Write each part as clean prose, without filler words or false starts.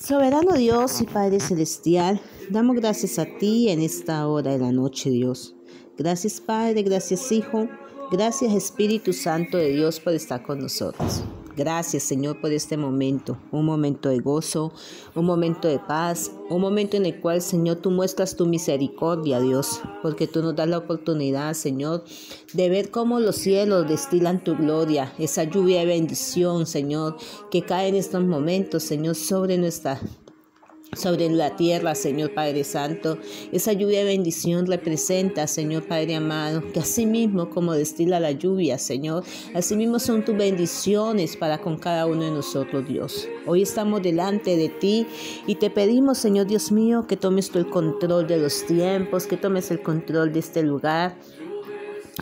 Soberano Dios y Padre Celestial, damos gracias a ti en esta hora de la noche, Dios. Gracias, Padre, gracias, Hijo, gracias, Espíritu Santo de Dios, por estar con nosotros. Gracias, Señor, por este momento, un momento de gozo, un momento de paz, un momento en el cual, Señor, tú muestras tu misericordia, Dios, porque tú nos das la oportunidad, Señor, de ver cómo los cielos destilan tu gloria, esa lluvia de bendición, Señor, que cae en estos momentos, Señor, sobre la tierra, Señor Padre Santo. Esa lluvia de bendición representa, Señor Padre amado, que así mismo como destila la lluvia, Señor, así mismo son tus bendiciones para con cada uno de nosotros, Dios. Hoy estamos delante de ti y te pedimos, Señor Dios mío, que tomes tú el control de los tiempos, que tomes el control de este lugar,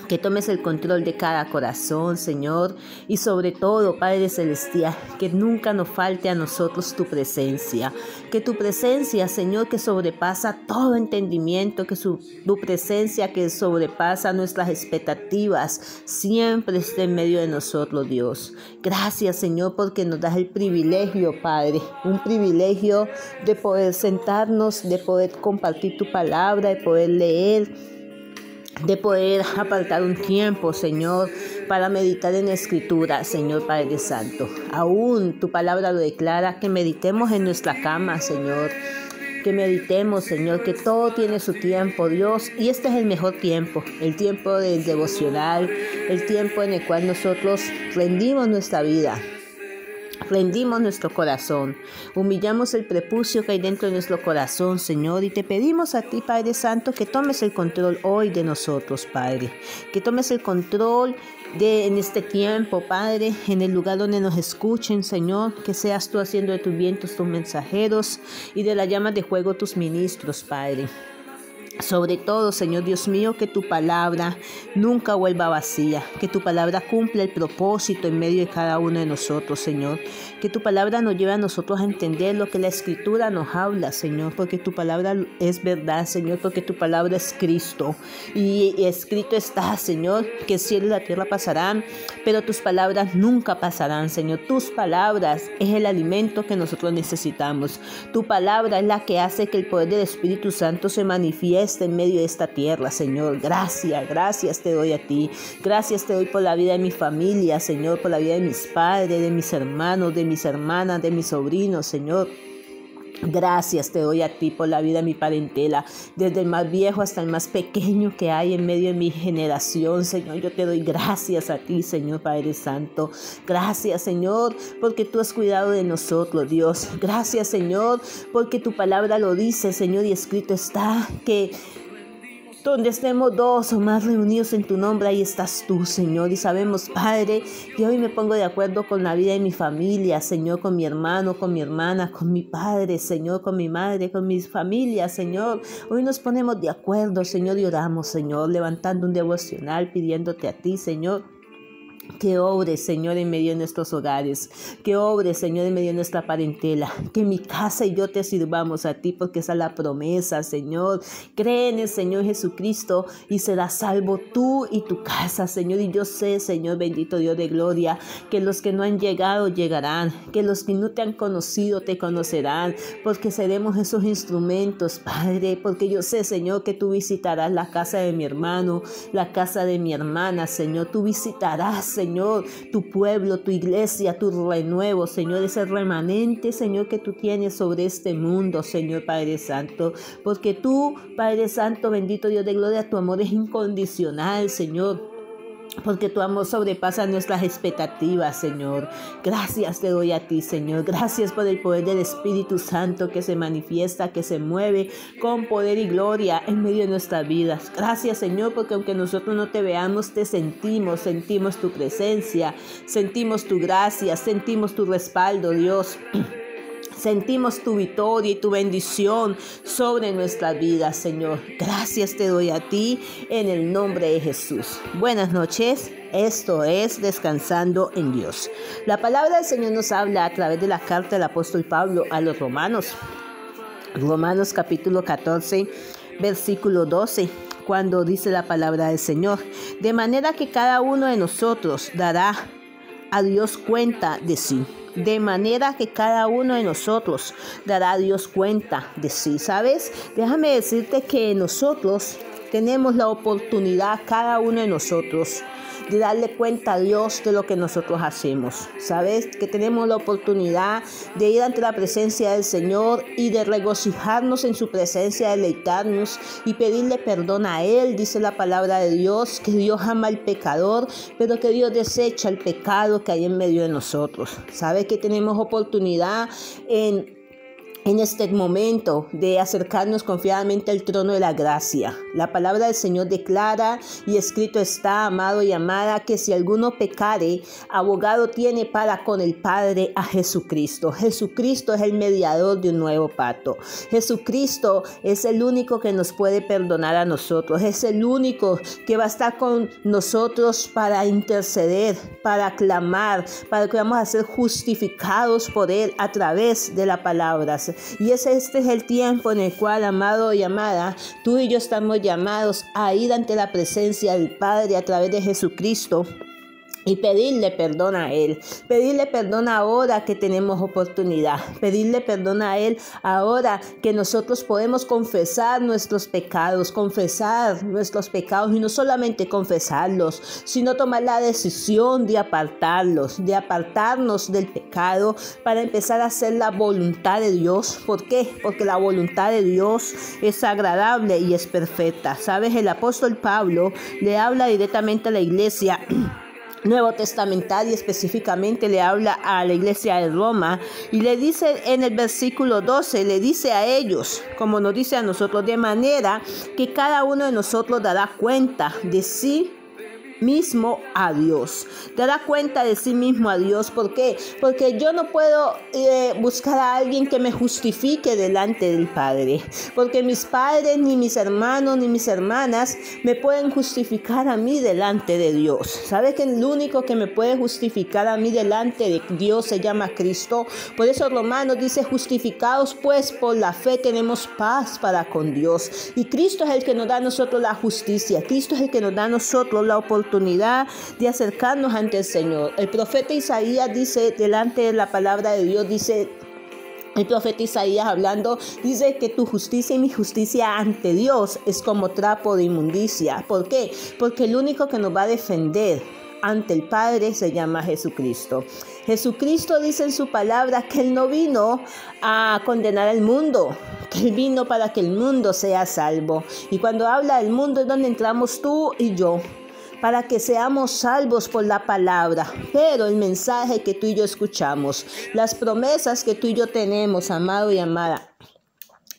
que tomes el control de cada corazón, Señor, y sobre todo, Padre Celestial, que nunca nos falte a nosotros tu presencia, que tu presencia, Señor, que sobrepasa todo entendimiento, que tu presencia que sobrepasa nuestras expectativas, siempre esté en medio de nosotros, Dios. Gracias, Señor, porque nos das el privilegio, Padre, un privilegio de poder sentarnos, de poder compartir tu palabra, de poder leer, de poder apartar un tiempo, Señor, para meditar en la Escritura, Señor Padre Santo. Aún tu palabra lo declara, que meditemos en nuestra cama, Señor. Que meditemos, Señor, que todo tiene su tiempo, Dios. Y este es el mejor tiempo, el tiempo del devocional, el tiempo en el cual nosotros rendimos nuestra vida. Rendimos nuestro corazón, humillamos el prepucio que hay dentro de nuestro corazón, Señor, y te pedimos a ti, Padre Santo, que tomes el control hoy de nosotros, Padre, que tomes el control en este tiempo, Padre, en el lugar donde nos escuchen, Señor, que seas tú haciendo de tus vientos tus mensajeros y de las llamas de fuego tus ministros, Padre. Sobre todo, Señor Dios mío, que tu palabra nunca vuelva vacía, que tu palabra cumpla el propósito en medio de cada uno de nosotros, Señor, que tu palabra nos lleve a nosotros a entender lo que la Escritura nos habla, Señor, porque tu palabra es verdad, Señor, porque tu palabra es Cristo, y escrito está, Señor, que el cielo y la tierra pasarán, pero tus palabras nunca pasarán, Señor. Tus palabras es el alimento que nosotros necesitamos, tu palabra es la que hace que el poder del Espíritu Santo se manifieste en medio de esta tierra, Señor. Gracias te doy a ti. Gracias te doy por la vida de mi familia, Señor, por la vida de mis padres, de mis hermanos, de mis hermanas, de mis sobrinos, Señor. Gracias te doy a ti por la vida de mi parentela, desde el más viejo hasta el más pequeño que hay en medio de mi generación, Señor. Yo te doy gracias a ti, Señor Padre Santo. Gracias, Señor, porque tú has cuidado de nosotros, Dios. Gracias, Señor, porque tu palabra lo dice, Señor, y escrito está que donde estemos dos o más reunidos en tu nombre, ahí estás tú, Señor. Y sabemos, Padre, que hoy me pongo de acuerdo con la vida de mi familia, Señor, con mi hermano, con mi hermana, con mi padre, Señor, con mi madre, con mis familias, Señor. Hoy nos ponemos de acuerdo, Señor, y oramos, Señor, levantando un devocional, pidiéndote a ti, Señor, que obres, Señor, en medio de nuestros hogares, que obres, Señor, en medio de nuestra parentela, que mi casa y yo te sirvamos a ti, porque esa es la promesa, Señor. Cree en el Señor Jesucristo y serás salvo tú y tu casa, Señor. Y yo sé, Señor, bendito Dios de gloria, que los que no han llegado, llegarán, que los que no te han conocido, te conocerán, porque seremos esos instrumentos, Padre, porque yo sé, Señor, que tú visitarás la casa de mi hermano, la casa de mi hermana, Señor. Tú visitarás, Señor, tu pueblo, tu iglesia, tu renuevo, Señor, ese remanente, Señor, que tú tienes sobre este mundo, Señor Padre Santo, porque tú, Padre Santo, bendito Dios de gloria, tu amor es incondicional, Señor, porque tu amor sobrepasa nuestras expectativas, Señor. Gracias te doy a ti, Señor. Gracias por el poder del Espíritu Santo que se manifiesta, que se mueve con poder y gloria en medio de nuestras vidas. Gracias, Señor, porque aunque nosotros no te veamos, te sentimos tu presencia, sentimos tu gracia, sentimos tu respaldo, Dios. Sentimos tu victoria y tu bendición sobre nuestras vidas, Señor. Gracias te doy a ti en el nombre de Jesús. Buenas noches. Esto es Descansando en Dios. La palabra del Señor nos habla a través de la carta del apóstol Pablo a los romanos. Romanos capítulo 14, versículo 12. Cuando dice la palabra del Señor. De manera que cada uno de nosotros dará a Dios cuenta de sí. de manera que cada uno de nosotros dará a Dios cuenta de sí. ¿Sabes? Déjame decirte que nosotros tenemos la oportunidad, cada uno de nosotros, de darle cuenta a Dios de lo que nosotros hacemos. ¿Sabes? Que tenemos la oportunidad de ir ante la presencia del Señor y de regocijarnos en su presencia, deleitarnos y pedirle perdón a Él. Dice la palabra de Dios que Dios ama al pecador, pero que Dios desecha el pecado que hay en medio de nosotros. ¿Sabes? Que tenemos oportunidad en este momento de acercarnos confiadamente al trono de la gracia. La palabra del Señor declara, y escrito está, amado y amada, que si alguno pecare, abogado tiene para con el Padre a Jesucristo. Jesucristo es el mediador de un nuevo pacto. Jesucristo es el único que nos puede perdonar a nosotros. Es el único que va a estar con nosotros para interceder, para clamar, para que vamos a ser justificados por Él a través de la palabra. Y este es el tiempo en el cual, amado y amada, tú y yo estamos llamados a ir ante la presencia del Padre a través de Jesucristo y pedirle perdón a Él. Pedirle perdón ahora que tenemos oportunidad. Pedirle perdón a Él ahora que nosotros podemos confesar nuestros pecados. Confesar nuestros pecados y no solamente confesarlos, sino tomar la decisión de apartarlos, de apartarnos del pecado para empezar a hacer la voluntad de Dios. ¿Por qué? Porque la voluntad de Dios es agradable y es perfecta. ¿Sabes? El apóstol Pablo le habla directamente a la iglesia Nuevo Testamentario, específicamente le habla a la iglesia de Roma y le dice en el versículo 12, le dice a ellos, como nos dice a nosotros, de manera que cada uno de nosotros dará cuenta de sí mismo a Dios. Dará cuenta de sí mismo a Dios. ¿Por qué? Porque yo no puedo buscar a alguien que me justifique delante del Padre. Porque mis padres, ni mis hermanos, ni mis hermanas me pueden justificar a mí delante de Dios. ¿Sabes que el único que me puede justificar a mí delante de Dios se llama Cristo? Por eso Romanos dice, justificados pues por la fe tenemos paz para con Dios. Y Cristo es el que nos da a nosotros la justicia. Cristo es el que nos da a nosotros la oportunidad de acercarnos ante el Señor. El profeta Isaías dice, delante de la palabra de Dios, dice el profeta Isaías hablando, dice que tu justicia y mi justicia ante Dios es como trapo de inmundicia. ¿Por qué? Porque el único que nos va a defender ante el Padre se llama Jesucristo. Jesucristo dice en su palabra que Él no vino a condenar al mundo, que Él vino para que el mundo sea salvo. Y cuando habla del mundo es donde entramos tú y yo, para que seamos salvos por la palabra. Pero el mensaje que tú y yo escuchamos, las promesas que tú y yo tenemos, amado y amada,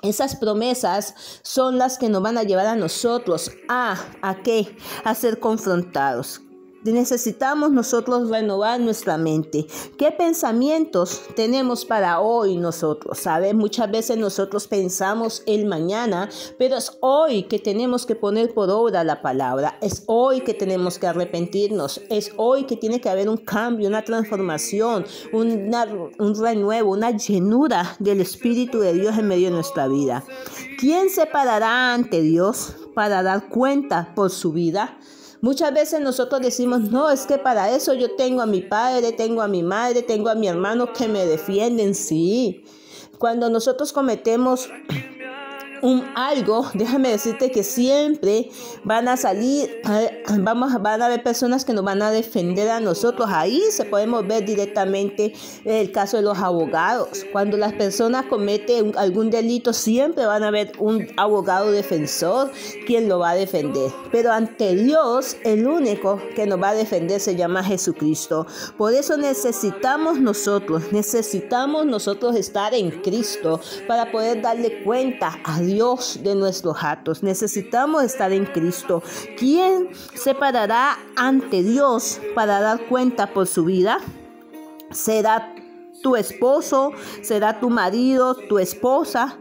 esas promesas son las que nos van a llevar a nosotros ¿a qué? A ser confrontados. Necesitamos nosotros renovar nuestra mente. ¿Qué pensamientos tenemos para hoy nosotros? ¿Sabes? Muchas veces nosotros pensamos el mañana, pero es hoy que tenemos que poner por obra la palabra. Es hoy que tenemos que arrepentirnos. Es hoy que tiene que haber un cambio, una transformación, un renuevo, una llenura del Espíritu de Dios en medio de nuestra vida. ¿Quién se parará ante Dios para dar cuenta por su vida? Muchas veces nosotros decimos, no, es que para eso yo tengo a mi padre, tengo a mi madre, tengo a mi hermano que me defienden. Sí, cuando nosotros cometemos algo, déjame decirte que siempre van a salir, van a haber personas que nos van a defender a nosotros. Ahí se podemos ver directamente el caso de los abogados. Cuando las personas cometen algún delito, siempre van a haber un abogado defensor quien lo va a defender. Pero ante Dios, el único que nos va a defender se llama Jesucristo. Por eso necesitamos nosotros estar en Cristo para poder darle cuenta a Dios de nuestros actos. Necesitamos estar en Cristo. ¿Quién se parará ante Dios para dar cuenta por su vida? ¿Será tu esposo? ¿Será tu marido? ¿Tu esposa?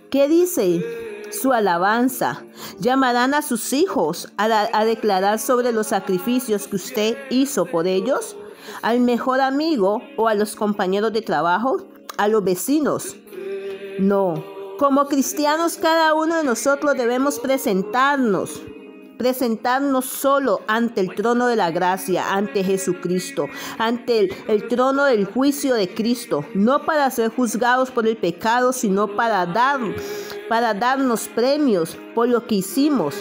¿Qué dice su alabanza? ¿Llamarán a sus hijos a declarar sobre los sacrificios que usted hizo por ellos? ¿Al mejor amigo o a los compañeros de trabajo? ¿A los vecinos? No. Como cristianos, cada uno de nosotros debemos presentarnos presentarnos solo ante el trono de la gracia, ante Jesucristo, ante el trono del juicio de Cristo, no para ser juzgados por el pecado, sino para darnos premios por lo que hicimos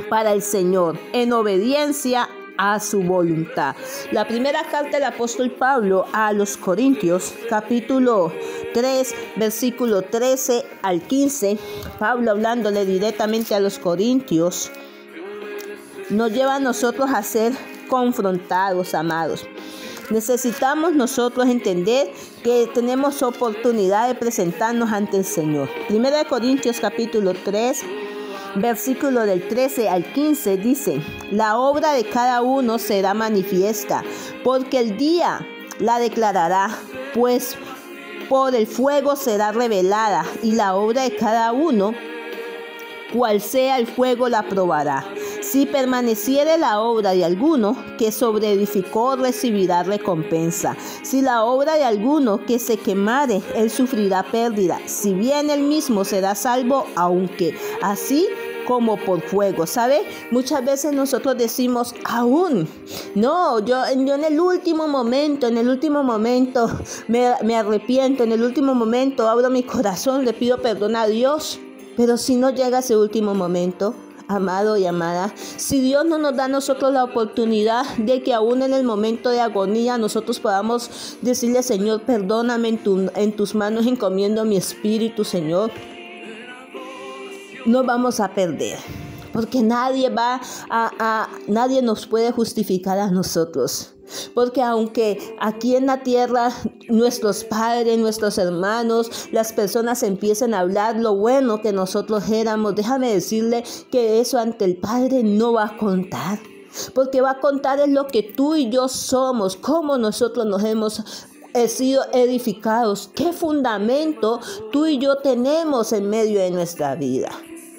para el Señor, en obediencia a su voluntad. La primera carta del apóstol Pablo a los Corintios, capítulo 3, versículo 13 al 15, Pablo hablándole directamente a los Corintios, nos lleva a nosotros a ser confrontados, amados. Necesitamos nosotros entender que tenemos oportunidad de presentarnos ante el Señor. Primera de Corintios capítulo 3, versículo del 13 al 15 dice: la obra de cada uno será manifiesta, porque el día la declarará, pues por el fuego será revelada, y la obra de cada uno, cual sea el fuego, la probará. Si permaneciere la obra de alguno que sobreedificó, recibirá recompensa. Si la obra de alguno que se quemare, él sufrirá pérdida. Si bien él mismo será salvo, aunque así como por fuego. ¿Sabe? Muchas veces nosotros decimos, aún, no, yo en el último momento me arrepiento, en el último momento abro mi corazón, le pido perdón a Dios. Pero si no llega ese último momento, amado y amada, si Dios no nos da a nosotros la oportunidad de que aún en el momento de agonía nosotros podamos decirle: Señor, perdóname, en tus manos encomiendo mi espíritu, Señor, no vamos a perder, porque nadie nos puede justificar a nosotros. Porque aunque aquí en la tierra nuestros padres, nuestros hermanos, las personas empiecen a hablar lo bueno que nosotros éramos, déjame decirle que eso ante el Padre no va a contar. Porque va a contar es lo que tú y yo somos, cómo nosotros nos hemos sido edificados, qué fundamento tú y yo tenemos en medio de nuestra vida.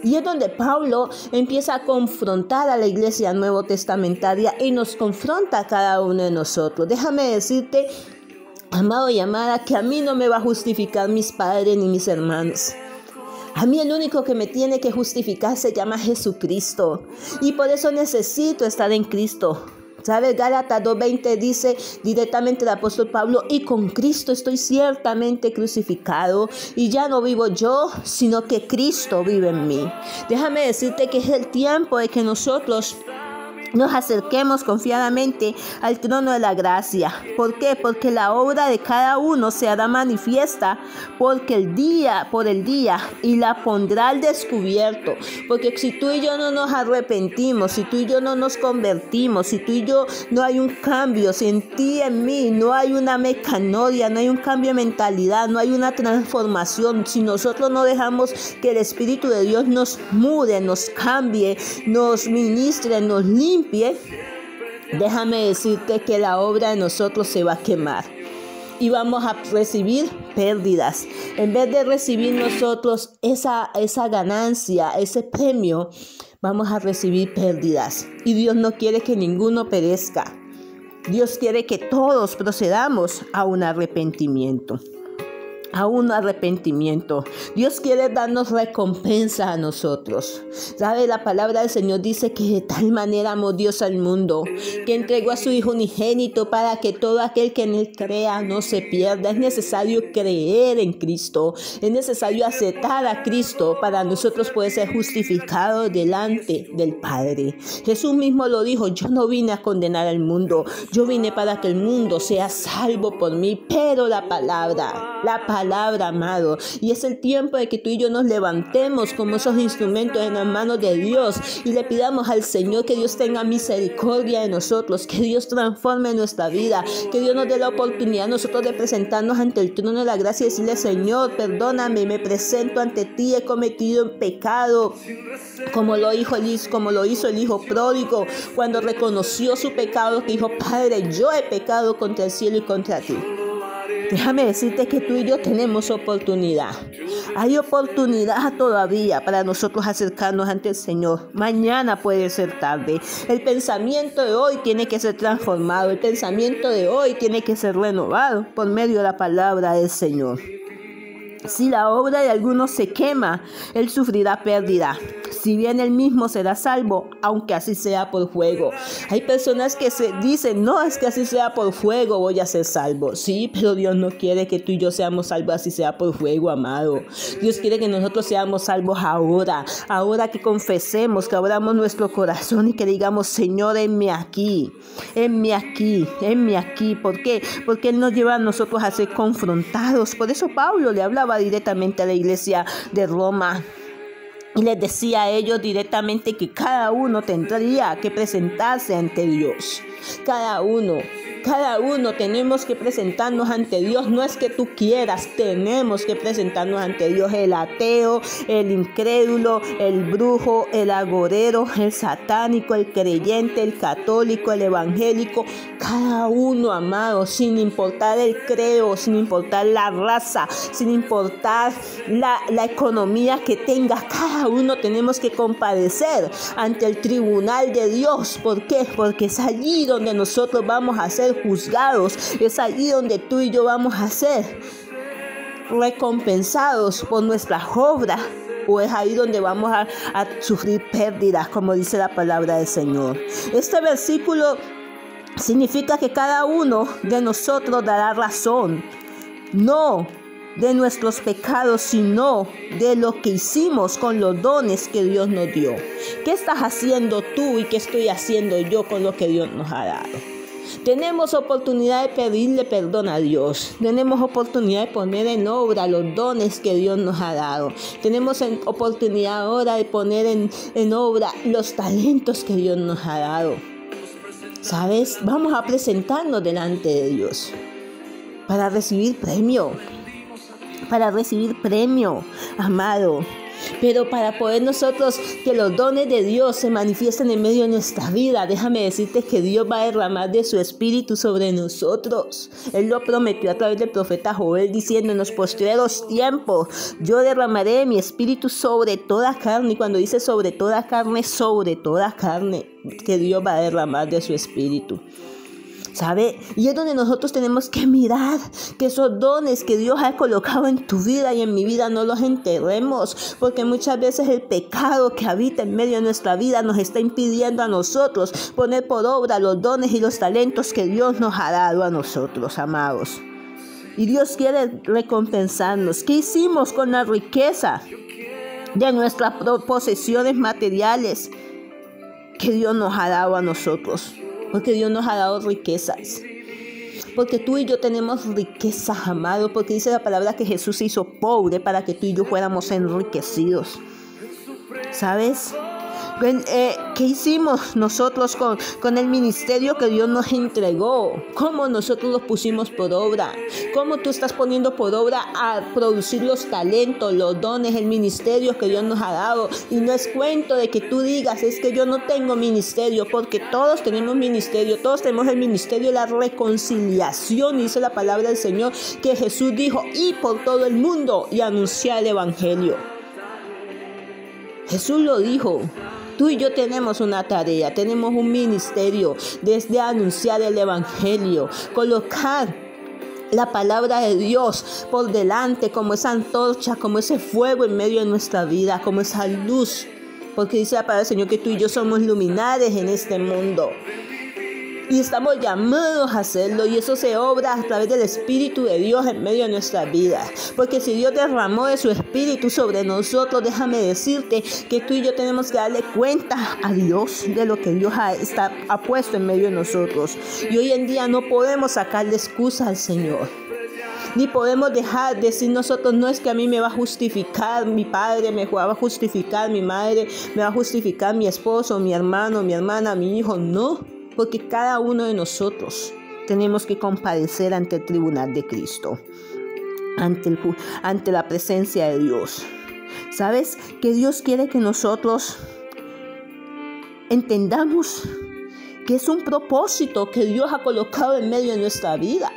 Y es donde Pablo empieza a confrontar a la iglesia nuevo testamentaria y nos confronta a cada uno de nosotros. Déjame decirte, amado y amada, que a mí no me va a justificar mis padres ni mis hermanos. A mí el único que me tiene que justificar se llama Jesucristo. Y por eso necesito estar en Cristo. ¿Sabes? Gálatas 2:20 dice directamente el apóstol Pablo: y con Cristo estoy ciertamente crucificado, y ya no vivo yo, sino que Cristo vive en mí. Déjame decirte que es el tiempo de que nosotros nos acerquemos confiadamente al trono de la gracia. ¿Por qué? Porque la obra de cada uno se hará manifiesta por el día y la pondrá al descubierto. Porque si tú y yo no nos arrepentimos, si tú y yo no nos convertimos, si tú y yo no hay un cambio, si en ti y en mí no hay una metanoia, no hay un cambio de mentalidad, no hay una transformación, si nosotros no dejamos que el Espíritu de Dios nos mude, nos cambie, nos ministre, nos limpie, déjame decirte que la obra de nosotros se va a quemar y vamos a recibir pérdidas. En vez de recibir nosotros esa ganancia, ese premio, vamos a recibir pérdidas. Y Dios no quiere que ninguno perezca. Dios quiere que todos procedamos a un arrepentimiento. Dios quiere darnos recompensa a nosotros. ¿Sabe? La palabra del Señor dice que de tal manera amó Dios al mundo, que entregó a su Hijo unigénito para que todo aquel que en él crea no se pierda. Es necesario creer en Cristo. Es necesario aceptar a Cristo para nosotros poder ser justificados delante del Padre. Jesús mismo lo dijo: yo no vine a condenar al mundo, yo vine para que el mundo sea salvo por mí. Pero la palabra, amado, y es el tiempo de que tú y yo nos levantemos como esos instrumentos en las manos de Dios y le pidamos al Señor que Dios tenga misericordia de nosotros, que Dios transforme nuestra vida, que Dios nos dé la oportunidad a nosotros de presentarnos ante el trono de la gracia y decirle: Señor, perdóname, me presento ante ti, he cometido un pecado, como lo hizo el hijo pródigo cuando reconoció su pecado, que dijo: Padre, yo he pecado contra el cielo y contra ti. Déjame decirte que tú y yo tenemos oportunidad. Hay oportunidad todavía para nosotros acercarnos ante el Señor. Mañana puede ser tarde. El pensamiento de hoy tiene que ser transformado. El pensamiento de hoy tiene que ser renovado por medio de la palabra del Señor. Si la obra de alguno se quema, él sufrirá pérdida. si bien él mismo será salvo, aunque así sea por fuego. Hay personas que se dicen, no, es que así sea por fuego voy a ser salvo. Sí, pero Dios no quiere que tú y yo seamos salvos así sea por fuego, amado. Dios quiere que nosotros seamos salvos ahora que confesemos, que abramos nuestro corazón y que digamos, Señor, enme aquí. ¿Por qué? Porque Él nos lleva a nosotros a ser confrontados. Por eso Pablo le hablaba directamente a la iglesia de Roma. Y les decía a ellos directamente que cada uno tendría que presentarse ante Dios. Cada uno tenemos que presentarnos ante Dios. No es que tú quieras, tenemos que presentarnos ante Dios. El ateo, el incrédulo, el brujo, el agorero, el satánico, el creyente, el católico, el evangélico. Cada uno, amado, sin importar el credo, sin importar la raza, sin importar la economía que tenga, cada uno tenemos que comparecer ante el tribunal de Dios. ¿Por qué? Porque es allí donde nosotros vamos a ser juzgados, es allí donde tú y yo vamos a ser recompensados por nuestras obras, o es ahí donde vamos a sufrir pérdidas, como dice la palabra del Señor. Este versículo significa que cada uno de nosotros dará razón, no de nuestros pecados, sino de lo que hicimos con los dones que Dios nos dio. ¿Qué estás haciendo tú y qué estoy haciendo yo con lo que Dios nos ha dado? Tenemos oportunidad de pedirle perdón a Dios. Tenemos oportunidad de poner en obra los dones que Dios nos ha dado. Tenemos oportunidad ahora de poner en obra los talentos que Dios nos ha dado. ¿Sabes? Vamos a presentarnos delante de Dios para recibir premio. Amado. Pero para poder nosotros que los dones de Dios se manifiesten en medio de nuestra vida, déjame decirte que Dios va a derramar de su espíritu sobre nosotros. Él lo prometió a través del profeta Joel, diciendo: en los postreros tiempos yo derramaré mi espíritu sobre toda carne. Y cuando dice sobre toda carne, que Dios va a derramar de su espíritu. ¿Sabe? Y es donde nosotros tenemos que mirar que esos dones que Dios ha colocado en tu vida y en mi vida no los enterremos, porque muchas veces el pecado que habita en medio de nuestra vida nos está impidiendo a nosotros poner por obra los dones y los talentos que Dios nos ha dado a nosotros, amados. Y Dios quiere recompensarnos. ¿Qué hicimos con la riqueza de nuestras posesiones materiales que Dios nos ha dado a nosotros? Porque Dios nos ha dado riquezas. Porque tú y yo tenemos riquezas, amado. Porque dice la palabra que Jesús se hizo pobre para que tú y yo fuéramos enriquecidos. ¿Sabes? ¿Qué hicimos nosotros con el ministerio que Dios nos entregó? ¿Cómo nosotros los pusimos por obra? ¿Cómo tú estás poniendo por obra a producir los talentos, los dones, el ministerio que Dios nos ha dado? Y no es cuento de que tú digas, es que yo no tengo ministerio, porque todos tenemos ministerio, todos tenemos el ministerio de la reconciliación. Dice la palabra del Señor que Jesús dijo: y por todo el mundo y anunciar el evangelio. Jesús lo dijo. Tú y yo tenemos una tarea, tenemos un ministerio desde anunciar el evangelio, colocar la palabra de Dios por delante como esa antorcha, como ese fuego en medio de nuestra vida, como esa luz. Porque dice la palabra del Señor que tú y yo somos luminares en este mundo. Y estamos llamados a hacerlo, y eso se obra a través del Espíritu de Dios en medio de nuestra vida. Porque si Dios derramó de su Espíritu sobre nosotros, déjame decirte que tú y yo tenemos que darle cuenta a Dios de lo que Dios ha puesto en medio de nosotros. Y hoy en día no podemos sacarle excusa al Señor. Ni podemos decir nosotros: no, es que a mí me va a justificar mi padre, me va a justificar mi madre, me va a justificar mi esposo, mi hermano, mi hermana, mi hijo. No. Porque cada uno de nosotros tenemos que comparecer ante el tribunal de Cristo, ante la presencia de Dios. ¿Sabes? Que Dios quiere que nosotros entendamos que es un propósito que Dios ha colocado en medio de nuestra vida.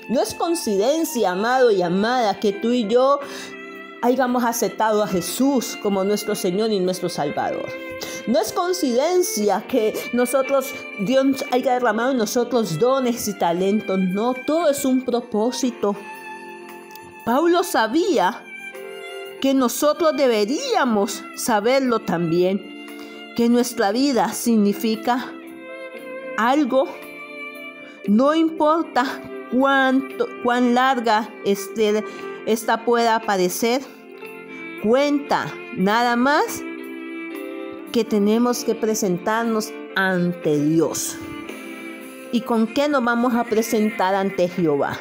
No es coincidencia, amado y amada, que tú y yo hayamos aceptado a Jesús como nuestro Señor y nuestro Salvador. No es coincidencia que Dios haya derramado en nosotros dones y talentos. No, todo es un propósito. Pablo sabía que nosotros deberíamos saberlo también, que nuestra vida significa algo. No importa cuán larga esta pueda parecer, cuenta nada más que tenemos que presentarnos ante Dios. ¿Y con qué nos vamos a presentar ante Jehová?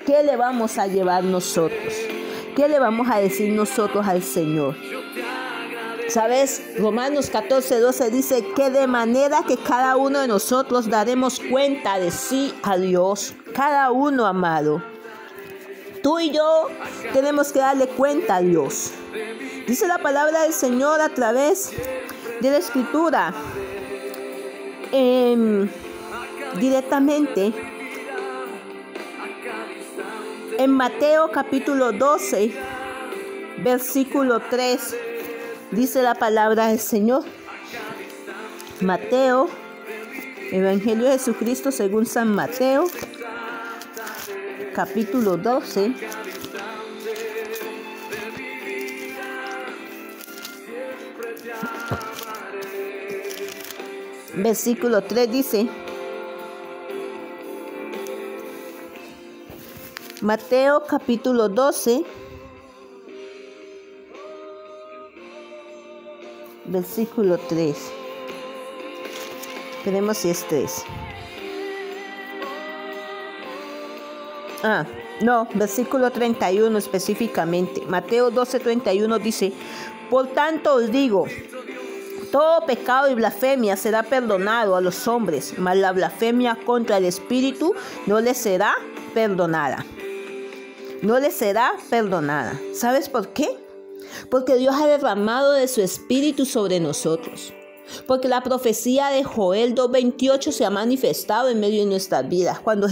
¿Qué le vamos a llevar nosotros? ¿Qué le vamos a decir nosotros al Señor? ¿Sabes? Romanos 14:12 dice que de manera que cada uno de nosotros daremos cuenta de sí a Dios. Cada uno, amado. Tú y yo tenemos que darle cuenta a Dios. Dice la palabra del Señor a través de la Escritura. Directamente. En Mateo capítulo 12, versículo 3. Dice la palabra del Señor. Mateo, Evangelio de Jesucristo según San Mateo, capítulo 12. Versículo 3 dice. Mateo capítulo 12. Versículo 3. Veremos si es 3. Versículo 31 específicamente. Mateo 12:31 dice: por tanto os digo, todo pecado y blasfemia será perdonado a los hombres, mas la blasfemia contra el Espíritu no les será perdonada. No les será perdonada. ¿Sabes por qué? Porque Dios ha derramado de su Espíritu sobre nosotros. Porque la profecía de Joel 2:28 se ha manifestado en medio de nuestras vidas. Cuando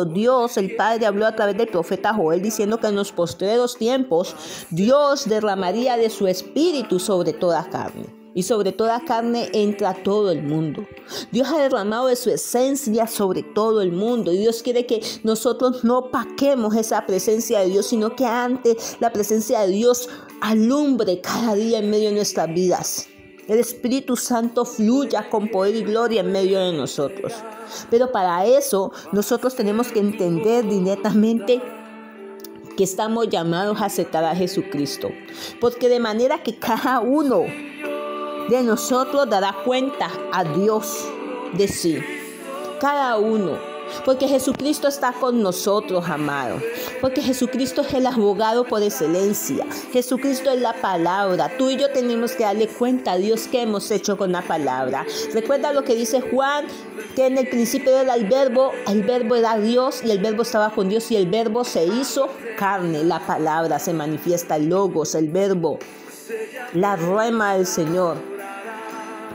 Dios, el Padre, habló a través del profeta Joel diciendo que en los postreros tiempos Dios derramaría de su Espíritu sobre toda carne. Y sobre toda carne entra todo el mundo. Dios ha derramado de su esencia sobre todo el mundo. Y Dios quiere que nosotros no opaquemos esa presencia de Dios, sino que antes la presencia de Dios alumbre cada día en medio de nuestras vidas. El Espíritu Santo fluya con poder y gloria en medio de nosotros. Pero para eso nosotros tenemos que entender directamente que estamos llamados a aceptar a Jesucristo. Porque de manera que cada uno de nosotros dará cuenta a Dios de sí. Cada uno. Porque Jesucristo está con nosotros, amado. Porque Jesucristo es el abogado por excelencia. Jesucristo es la palabra. Tú y yo tenemos que darle cuenta a Dios qué hemos hecho con la palabra. Recuerda lo que dice Juan, que en el principio era el verbo era Dios y el verbo estaba con Dios y el verbo se hizo carne. La palabra se manifiesta, el logos, el verbo, la rema del Señor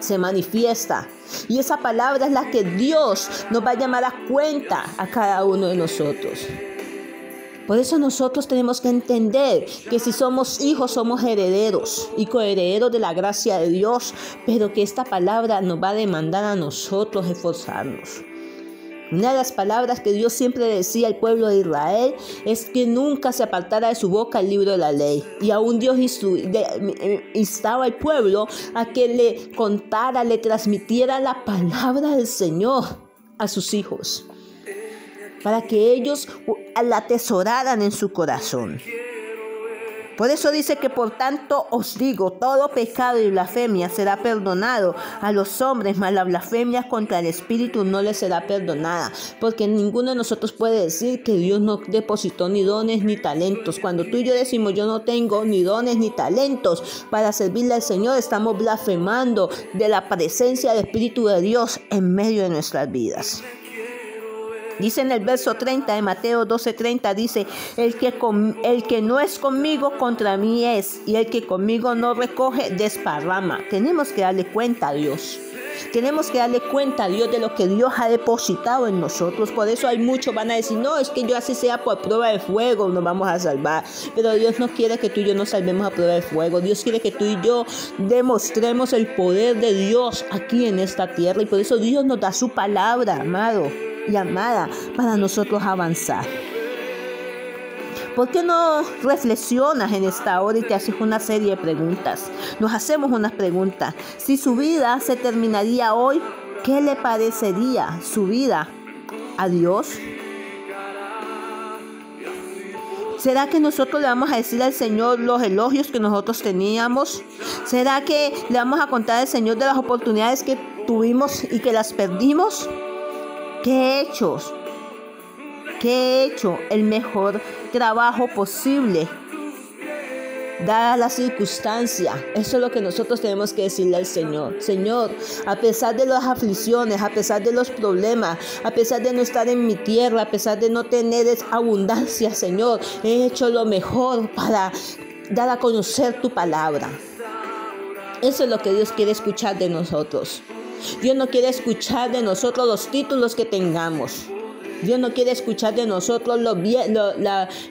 se manifiesta. Y esa palabra es la que Dios nos va a llamar a cuenta a cada uno de nosotros. Por eso nosotros tenemos que entender que si somos hijos, somos herederos y coherederos de la gracia de Dios, pero que esta palabra nos va a demandar a nosotros esforzarnos. Una de las palabras que Dios siempre decía al pueblo de Israel es que nunca se apartara de su boca el libro de la ley. Y aún Dios instaba al pueblo a que le contara, le transmitiera la palabra del Señor a sus hijos, para que ellos la atesoraran en su corazón. Por eso dice que por tanto os digo, todo pecado y blasfemia será perdonado a los hombres, mas la blasfemia contra el Espíritu no les será perdonada. Porque ninguno de nosotros puede decir que Dios no depositó ni dones ni talentos. Cuando tú y yo decimos yo no tengo ni dones ni talentos para servirle al Señor, estamos blasfemando de la presencia del Espíritu de Dios en medio de nuestras vidas. Dice en el verso 30 de Mateo 12:30, dice, el que no es conmigo, contra mí es, y el que conmigo no recoge, desparrama. Tenemos que darle cuenta a Dios. Tenemos que darle cuenta a Dios de lo que Dios ha depositado en nosotros. Por eso hay muchos van a decir, no, es que yo así sea por prueba de fuego, nos vamos a salvar. Pero Dios no quiere que tú y yo nos salvemos a prueba de fuego. Dios quiere que tú y yo demostremos el poder de Dios aquí en esta tierra. Y por eso Dios nos da su palabra, amado y amada, para nosotros avanzar. ¿Por qué no reflexionas en esta hora y te haces una serie de preguntas? Nos hacemos unas preguntas. Si su vida se terminaría hoy, ¿qué le parecería su vida a Dios? ¿Será que nosotros le vamos a decir al Señor los elogios que nosotros teníamos? ¿Será que le vamos a contar al Señor de las oportunidades que tuvimos y que las perdimos? ¿Qué he hecho? ¿Qué he hecho? El mejor trabajo posible, dada la circunstancia. Eso es lo que nosotros tenemos que decirle al Señor. Señor, a pesar de las aflicciones, a pesar de los problemas, a pesar de no estar en mi tierra, a pesar de no tener abundancia, Señor, he hecho lo mejor para dar a conocer tu palabra. Eso es lo que Dios quiere escuchar de nosotros. Dios no quiere escuchar de nosotros los títulos que tengamos. Dios no quiere escuchar de nosotros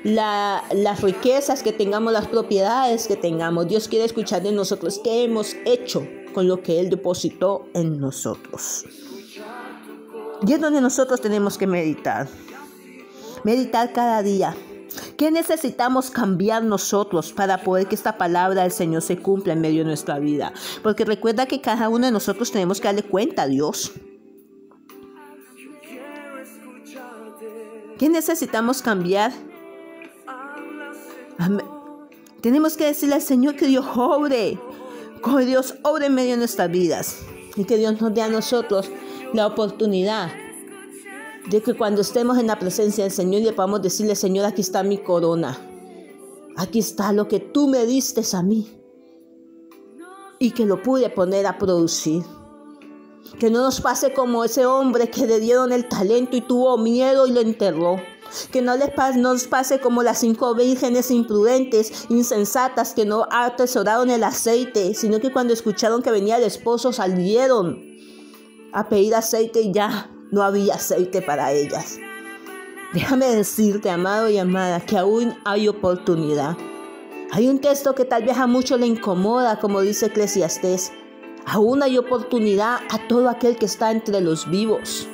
las riquezas que tengamos, las propiedades que tengamos. Dios quiere escuchar de nosotros qué hemos hecho con lo que Él depositó en nosotros. Y es donde nosotros tenemos que meditar. Meditar cada día. ¿Qué necesitamos cambiar nosotros para poder que esta palabra del Señor se cumpla en medio de nuestra vida? Porque recuerda que cada uno de nosotros tenemos que darle cuenta a Dios. ¿Qué necesitamos cambiar? Tenemos que decirle al Señor que Dios obre. Que Dios obre en medio de nuestras vidas. Y que Dios nos dé a nosotros la oportunidad de que cuando estemos en la presencia del Señor le podamos decirle: Señor, aquí está mi corona. Aquí está lo que tú me diste a mí. Y que lo pude poner a producir. Que no nos pase como ese hombre que le dieron el talento y tuvo miedo y lo enterró. Que no nos pase como las 5 vírgenes imprudentes, insensatas, que no atesoraron el aceite, sino que cuando escucharon que venía el esposo salieron a pedir aceite y ya no había aceite para ellas. Déjame decirte, amado y amada, que aún hay oportunidad. Hay un texto que tal vez a muchos le incomoda, como dice Eclesiastés. Aún hay oportunidad a todo aquel que está entre los vivos,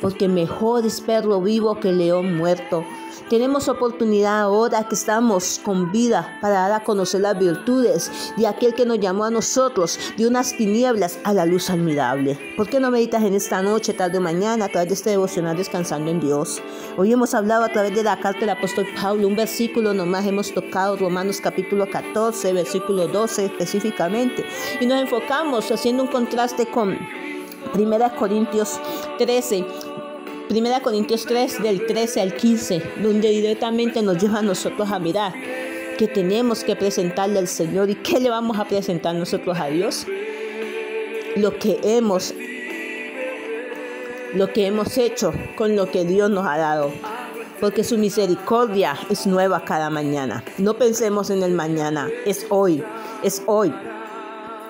porque mejor es perro vivo que león muerto. Tenemos oportunidad ahora que estamos con vida para dar a conocer las virtudes de aquel que nos llamó a nosotros de unas tinieblas a la luz admirable. ¿Por qué no meditas en esta noche, tarde o mañana, a través de este devocional Descansando en Dios? Hoy hemos hablado a través de la carta del apóstol Pablo, un versículo nomás hemos tocado, Romanos capítulo 14, versículo 12 específicamente, y nos enfocamos haciendo un contraste con 1 Corintios 13, 1 Corintios 3 del 13 al 15, donde directamente nos lleva a nosotros a mirar que tenemos que presentarle al Señor. ¿Y qué le vamos a presentar nosotros a Dios? Lo que hemos hecho con lo que Dios nos ha dado. Porque su misericordia es nueva cada mañana. No pensemos en el mañana, es hoy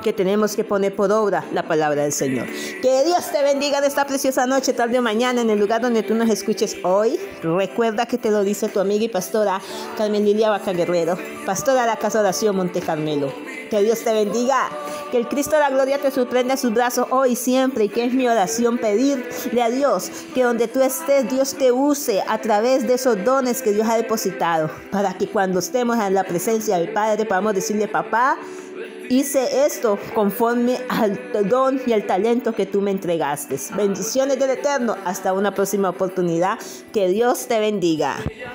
que tenemos que poner por obra la palabra del Señor. Que Dios te bendiga en esta preciosa noche, tarde o mañana, en el lugar donde tú nos escuches hoy. Recuerda que te lo dice tu amiga y pastora Carmen Lilia Vaca Guerrero, pastora de la Casa de Oración Monte Carmelo. Que Dios te bendiga, que el Cristo de la gloria te sorprenda en sus brazos hoy y siempre, y que es mi oración pedirle a Dios que donde tú estés, Dios te use a través de esos dones que Dios ha depositado, para que cuando estemos en la presencia del Padre podamos decirle: papá, hice esto conforme al don y al talento que tú me entregaste. Bendiciones del Eterno. Hasta una próxima oportunidad. Que Dios te bendiga.